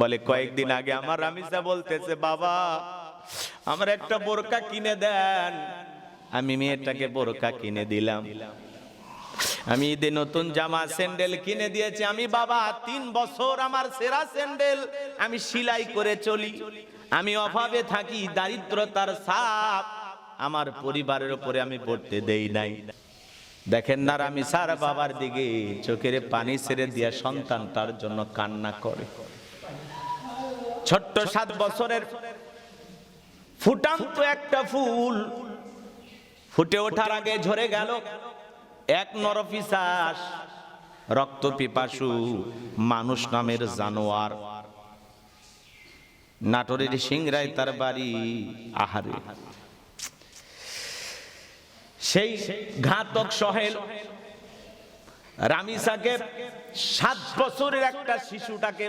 বলে কয়েকদিন আগে আমার রামিসা বলতেছে, বাবা আমার একটা বোরকা কিনে দেন। আমি মেয়েটাকে বোরকা কিনে দিলাম। আমি ঈদে নতুন জামা স্যান্ডেল কিনে দিয়েছি। আমি বাবা 3 বছর আমার সেরা স্যান্ডেল আমি সেলাই করে চলি। আমি অভাবে থাকি, দারিদ্রতার ছাপ আমার পরিবারের উপরে আমি পড়তে দেই নাই। দেখেন না রামিসার বাবার দিকে চোখের পানি ছেড়ে দিয়া সন্তান তার জন্য কান্না করে। ছোট্ট 7 বছরের ফুটান্ত একটা ফুল ফুটে ওঠার আগে ঝরে গেল এক নরপিশাচ, রক্ত পিপাসু মানুষ নামের জানোয়ার। নাটোরের সিংড়ায় তার বাড়ি। আহারে, সেই ঘাতক সোহেল রামিসাকে 7 বছরের একটা শিশুটাকে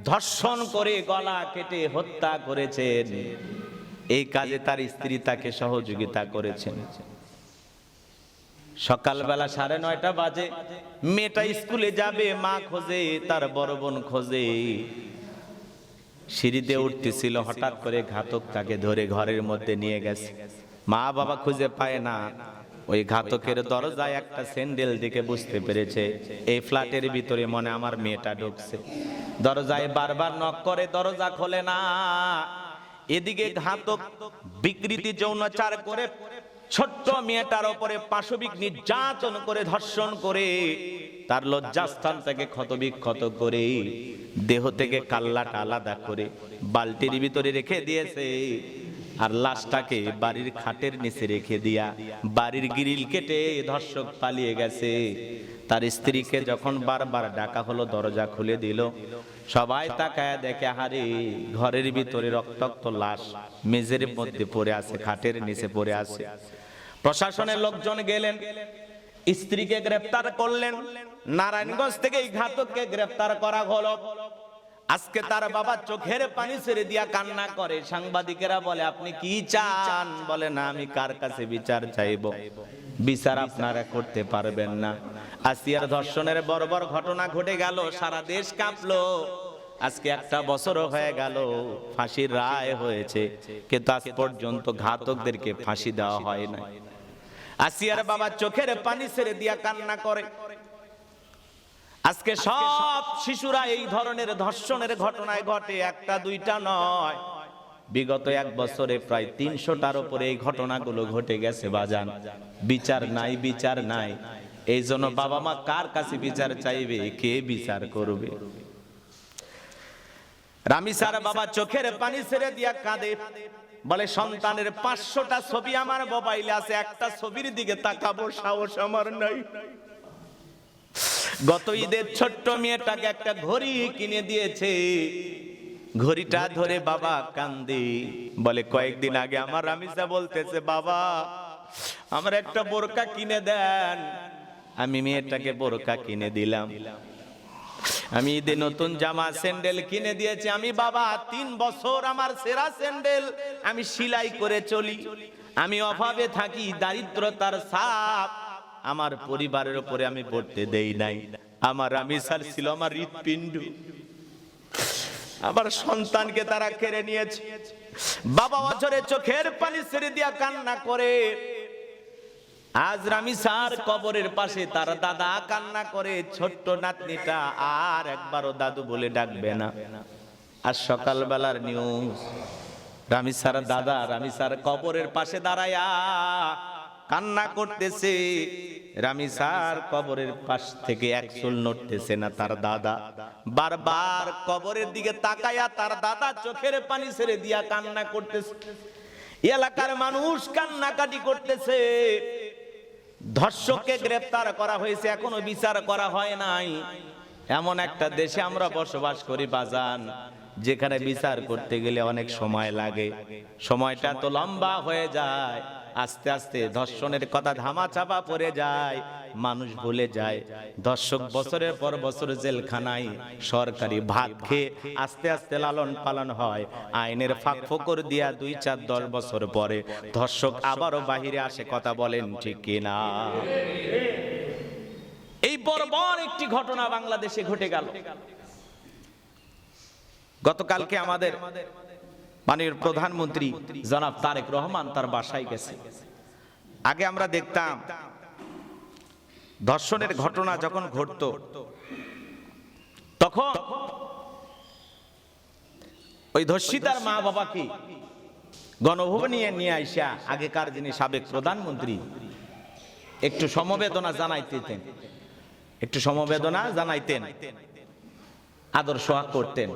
ধর্ষণ করে গলা কেটে হত্যা করেছেন। এই কাজে তার স্ত্রী তাকে সহযোগিতা করেছেন। সকালবেলা 9:30 বাজে মেয়েটা স্কুলে যাবে, মা খোঁজে, তার বড় বোন খোঁজে। সিঁড়িতে উঠতেছিল, হঠাৎ করে ঘাতক তাকে ধরে ঘরের মধ্যে নিয়ে গেছে। মা বাবা খুঁজে পায় না। ওই ঘাতকের দরজায় একটা স্যান্ডেল দেখে বুঝতে পেরেছে এই ফ্ল্যাটের ভিতরে মনে আমার মেয়েটা ঢুকছে। দরজায় বারবার নক করে, দরজা খোলে না। এদিকে ঘাতক বিকৃতি যৌনাচার করে ছোট্ট মেয়েটার উপরে পাশবিক নির্যাতন করে, ধর্ষণ করে, তার লজ্জাস্থান থেকে ক্ষতবিক্ষত করে, দেহ থেকে কাল্লাটা আলাদা করে বালতির ভিতরে রেখে দিয়েছে। আর লাশটাকে বাড়ির খাটের নিচে রেখে দিয়া বাড়ির গ্রিল কেটে ধর্ষক পালিয়ে গেছে। তার স্ত্রীকে যখন বারবার ডাকা হলো, দরজা খুলে দিল। সবাই তাকায় দেখে, আহারে ঘরের ভিতরে রক্তাক্ত লাশ মেঝের মধ্যে পড়ে আছে, খাটের নিচে পড়ে আছে। প্রশাসনের লোকজন গেলেন, স্ত্রীকে গ্রেফতার করলেন। নারায়ণগঞ্জ থেকে এই ঘাতককে গ্রেফতার করা হলো। আজকে তার বাবা চোখের পানি ছেড়ে দিয়া কান্না করে। সাংবাদিকেরা বলে, আপনি কি চান? বলে, না, আমি কার কাছে বিচার চাইব? বিচার আপনারা করতে পারবেন না। আসিয়ার ধর্ষণের বর্বর ঘটনা ঘটে গেল, সারা দেশ কাঁপলো। আজকে 1 বছরও হয়ে গেল, ফাঁসির রায় হয়েছে, কিন্তু আজ পর্যন্ত ঘাতকদেরকে ফাঁসি দেওয়া হয় না। আসিয়ার বাবা চোখের পানি ছেড়ে দিয়া কান্না করে। আজকে সব শিশুরা এই ধরনের ধর্ষণের ঘটনায় ঘটে, 1-2টা নয়। বিগত 1 বছরে প্রায় 300টার উপরে এই ঘটনাগুলো ঘটে গেছে বাজান। বিচার নাই, বিচার নাই। এই জন্য বাবা মা কার কাছে বিচার চাইবে? কে বিচার করবে? রামিসার বাবা চোখের পানি ছেড়ে দিয়া কাঁদে, বলে, সন্তানের 500টা ছবি আমার মোবাইলে আছে, একটা ছবির দিকে তাকাবো সাহস আমার নাই। গত ঈদের ছোট্ট মেয়েটাকে একটা ঘড়ি কিনে দিয়েছে। ঘড়িটা ধরে বাবা কান্দে, বলে কয়েকদিন আগে আমার রামিসা বলতেছে, বাবা আমার একটা বোরকা কিনে দেন। আমি মেয়েটাকে বোরকা কিনে দিলাম। আমি ঈদে নতুন জামা স্যান্ডেল কিনে দিয়েছি। আমি বাবা 3 বছর আমার সেরা স্যান্ডেল আমি সেলাই করে চলি। আমি অভাবে থাকি, দারিদ্রতার ছাপ আমার পরিবারের উপরে আমি পড়তে দেই নাই। আমার রামিসার ছিল আমার হৃৎপিণ্ড। আমার সন্তানকে তারা কেড়ে নিয়েছে। বাবা অঝরে চোখের পানি ছেড়ে দিয়া কান্না করে। আজ রামিসার কবরের পাশে তার দাদা কান্না করে। ছোট্ট নাতনিটা আর একবারও দাদু বলে ডাকবে না। আর সকালবেলার নিউজ, রামিসার দাদা রামিসার কবরের পাশে দাঁড়ায়া কান্না করতেছে। রামিসার কবরের পাশ থেকে এক চুল নড়তেছে না তার দাদা। বারবার কবরের দিকে তাকায়া তার দাদা চোখের পানি ছেড়ে দিয়া কান্না করতেছে। এলাকার মানুষ কান্নাকাটি করতেছে। ধর্ষককে গ্রেফতার করা হয়েছে, এখনো বিচার করা হয় নাই। এমন একটা দেশে আমরা বসবাস করি বাজান, যেখানে বিচার করতে গেলে অনেক সময় লাগে। সময়টা তো লম্বা হয়ে যায়। আস্তে আস্তে ধর্ষণের কথা ধামাচাপা পড়ে যায়, মানুষ ভুলে যায়। ধর্ষক বছরের পর বছর জেলখানায় সরকারি ভাত খেয়ে আস্তে আস্তে লালন পালন হয়। আইনের ফাঁক ফোকর দিয়া 2-4-10 বছর পরে ধর্ষক আবারও বাহিরে আসে। কথা বলেন ঠিক কিনা? এই বর্বর একটি ঘটনা বাংলাদেশে ঘটে গেল। গতকালকে আমাদের মাননীয় প্রধানমন্ত্রী জনাব তারেক রহমান তার বাসায় গেছে। আগে আমরা দেখতাম ধর্ষণের ঘটনা যখন ঘটতো তখন ওই ধর্ষিতার মা বাবাকে গণভবনে নিয়ে আইসা আগেকার যিনি সাবেক প্রধানমন্ত্রী একটু সমবেদনা জানাইতেন, আদর সোহাগ করতেন।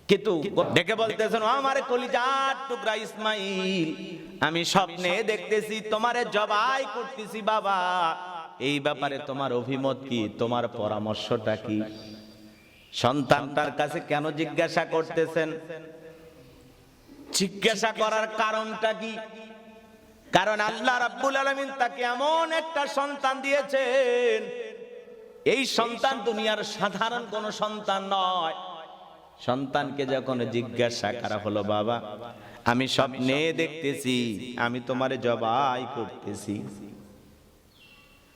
কিন্তু ডেকে বলতেছেন, আমার কলিজার টুকরা ইসমাইল, আমি স্বপ্নে দেখতেছি তোমারে জবাই করতেছি বাবা, এই ব্যাপারে তোমার অভিমত কি, তোমার পরামর্শটা কি? সন্তানটার কাছে কেন জিজ্ঞাসা করতেছেন? জিজ্ঞাসা করার কারণটা কি? কারণ আল্লাহ রাব্বুল আলামিন তাকে এমন একটা সন্তান দিয়েছেন, এই সন্তান দুনিয়ার সাধারণ কোন সন্তান নয়। সন্তানকে যখন জিজ্ঞাসা করা হলো, বাবা আমি স্বপ্নে দেখতেছি আমি তোমারে জবাই করতেছি।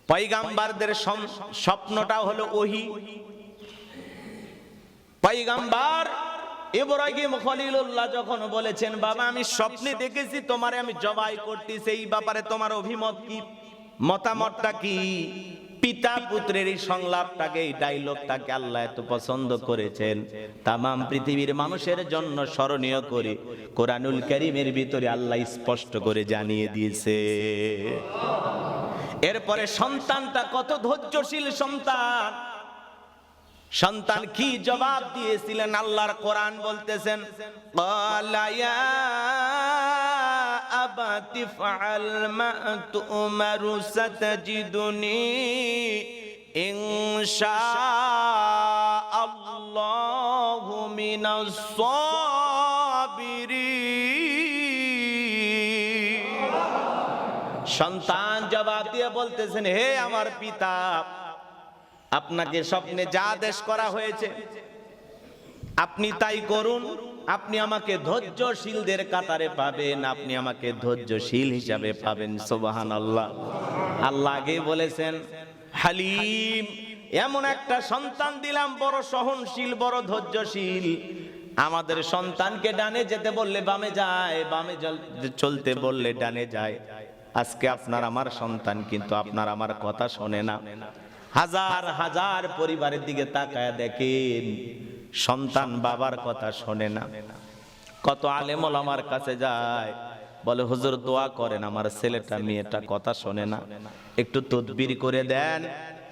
পয়গাম্বরদের স্বপ্নটা হলো ওহী। পয়গাম্বর ইব্রাহিম খলিলুল্লাহ যখন বলেছেন, বাবা আমি স্বপ্নে দেখেছি তোমারে আমি জবাই করতেছি, এই ব্যাপারে তোমার অভিমত কি, মতামতটা কি? পিতা পুত্রের এই সংলাপটাকে, এই ডায়লগটাকে আল্লাহ এত পছন্দ করেছেন, তামাম পৃথিবীর মানুষের জন্য স্মরণীয় করে কোরআনুল কারীমের ভিতরে আল্লাহ স্পষ্ট করে জানিয়ে দিয়েছে। এরপরে সন্তানটা কত ধৈর্যশীল সন্তান, সন্তান কি জবাব দিয়েছিলেন আল্লাহর কোরআন বলতেছেন, ক্বালা ইয়া আবাতি ফাআল মা তু'মারু সাতাজিদুনি ইনশাআল্লাহু মিনাস সাবিরিন। সন্তান জবাব দিয়ে বলতেছেন, হে আমার পিতা, আপনাকে স্বপ্নে যা আদেশ করা হয়েছে আপনি তাই করুন, আপনি আমাকে ধৈর্যশীলদের কাতারে পাবেন, আপনি আমাকে ধৈর্যশীল হিসাবে পাবেন। সুবহানাল্লাহ। আল্লাহ আগে বলেছেন হালিম, এমন একটা সন্তান দিলাম বড় সহনশীল, বড় ধৈর্যশীল। আমাদের সন্তানকে ডানে যেতে বললে বামে যায়, বামে চলতে বললে ডানে যায়। আজকে আপনার আমার সন্তান কিন্তু আপনার আমার কথা শোনে না। হাজার হাজার পরিবারের দিকে তাকায় দেখেন, সন্তান বাবার কথা শোনে না। কত আলেম ওলামার কাছে যায়, বলে হুজুর দোয়া করেন আমার ছেলেটা মেয়েটা কথা শোনে না, একটু তদবির করে দেন,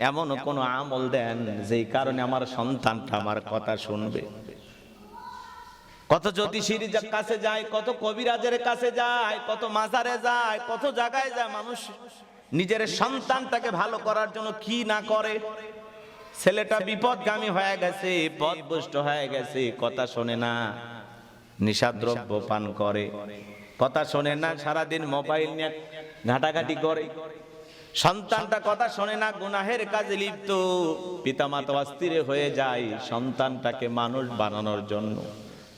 এমন কোন আমল দেন যেই কারণে আমার সন্তানটা আমার কথা শুনবে। কত জ্যোতিষীর কাছে যায়, কত কবিরাজের কাছে যায়, কত মাজারে যায়, কত জায়গায় যায়। মানুষ নিজের সন্তানটাকে ভালো করার জন্য কি না করে। ছেলেটা বিপদগামী হয়ে গেছে, পথভ্রষ্ট হয়ে গেছে, কথা শোনে না, নিশাদ্রব্য পান করে, কথা শোনে না, সারাদিন মোবাইল নিয়ে ঘাটাঘাটি করে। সন্তানটা কথা শোনে না, গুনাহের কাজে লিপ্ত। পিতামাতা অস্থির হয়ে যায় সন্তানটাকে মানুষ বানানোর জন্য।